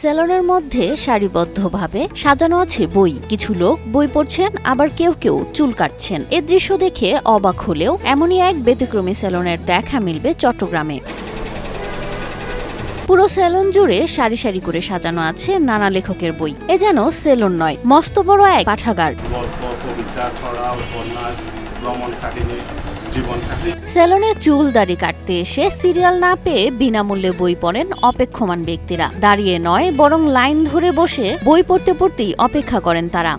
সেলনের মধ্যে সারিবদ্ধভাবে সাজানো আছে বই। কিছু লোক বই পড়ছেন, আবার কেউ কেউ চুল কাটছেন। এ দৃশ্য দেখে অবাক হলেও এমনই এক ব্যতিক্রমী সেলনের দেখা মিলবে চট্টগ্রামে। পুরো সেলন জুড়ে সারি সারি করে সাজানো আছে নানা লেখকের বই। এ যেন সেলন নয়, মস্ত বড় এক পাঠাগার। সেলনে চুল দাড়ি কাটতে এসে সিরিয়াল না পেয়ে বিনামূল্যে বই পড়েন অপেক্ষমান ব্যক্তিরা। দাঁড়িয়ে নয়, বরং লাইন ধরে বসে বই পড়তে পড়তেই অপেক্ষা করেন তারা।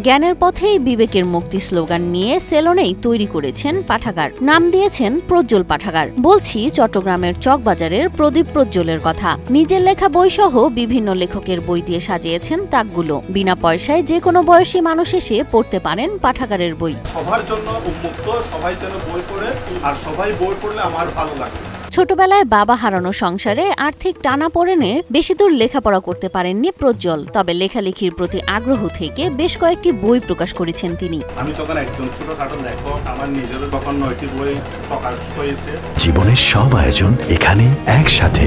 জ্ঞানের পথেই বিবেকের মুক্তি স্লোগান নিয়ে সেলনেই তৈরি করেছেন পাঠাগার। নাম দিয়েছেন প্রজ্জ্বল পাঠাগার। বলছি চট্টগ্রামের চকবাজারের প্রদীপ প্রজ্জ্বলের কথা। নিজের লেখা বই সহ বিভিন্ন লেখকের বই দিয়ে সাজিয়েছেন তাকগুলো। বিনা পয়সায় যে কোনো বয়সী মানুষ এসে পড়তে পারেন পাঠাগারের বই। সবার জন্য উন্মুক্ত, সবাই যেন বই পড়ে, আর সবাই বই পড়লে আমার ভালো লাগে। ছোটবেলায় বাবা হারানো সংসারে আর্থিক টানাপোড়েনে বেশি দূর লেখাপড়া করতে পারেননি প্রজ্জ্বল। তবে লেখালেখির প্রতি আগ্রহ থেকে বেশ কয়েকটি বই প্রকাশ করেছেন তিনি। আমি যখন একজন ছোটখাটো লেখক, আমার নিজেরও তখন 9টি বই প্রকাশ হয়েছে। জীবনের সব আয়োজন এখানে একসাথে।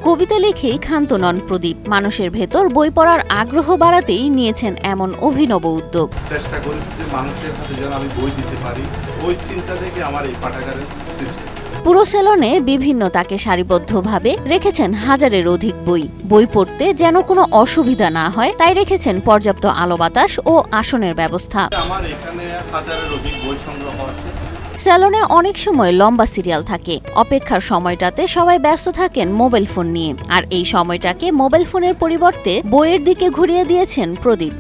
কবিতা লিখেই ক্ষান্ত নন প্রদীপ। মানুষের ভেতর বই পড়ার আগ্রহ বাড়াতেই নিয়েছেন এমন অভিনব উদ্যোগ। চেষ্টা করেছি যে মানুষের হাতে যেন আমি বই দিতে পারি, ওই চিন্তা থেকে আমার এই পাঠাগারের সৃষ্টি। পুরো সেলনে বিভিন্ন তাকে সারিবদ্ধভাবে রেখেছেন হাজারের অধিক বই। বই পড়তে যেন কোনো অসুবিধা না হয় তাই রেখেছেন পর্যাপ্ত আলো বাতাস ও আসনের ব্যবস্থা। আমার এখানে হাজারের অধিক বই সংগ্রহ আছে। সেলনে অনেক সময় লম্বা সিরিয়াল থাকে। অপেক্ষার সময়টাতে সবাই ব্যস্ত থাকেন মোবাইল ফোন নিয়ে, আর এই সময়টাকে মোবাইল ফোনের পরিবর্তে বইয়ের দিকে ঘুরিয়ে দিয়েছেন প্রদীপ।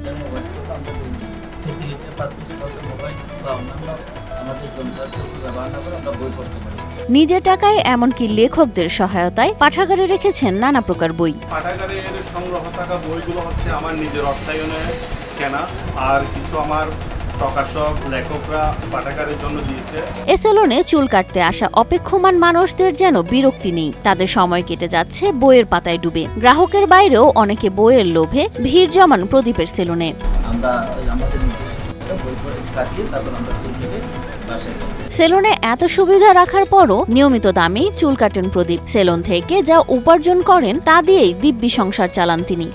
নিজের টাকায় এমনকি লেখকদের সহায়তায় পাঠাগারে রেখেছেন নানা প্রকার বই। পাঠাগারের সংগ্রহ থাকা বইগুলো হচ্ছে আমার নিজের অর্থায়নে কেনা, আর কিছু আমার প্রকাশক লেখকরা পাঠাগারের জন্য দিয়েছে। এ সেলনে চুল কাটতে আসা অপেক্ষমান মানুষদের যেন বিরক্তি নেই। তাদের সময় কেটে যাচ্ছে বইয়ের পাতায় ডুবে। গ্রাহকের বাইরেও অনেকে বইয়ের লোভে ভিড় জমান প্রদীপের সেলুনে। সেলুনে এত সুবিধা রাখার পরও নিয়মিত দামেই চুল কাটেন প্রদীপ। সেলুন থেকে যা উপার্জন করেন তা দিয়েই দিব্যি সংসার চালান তিনি।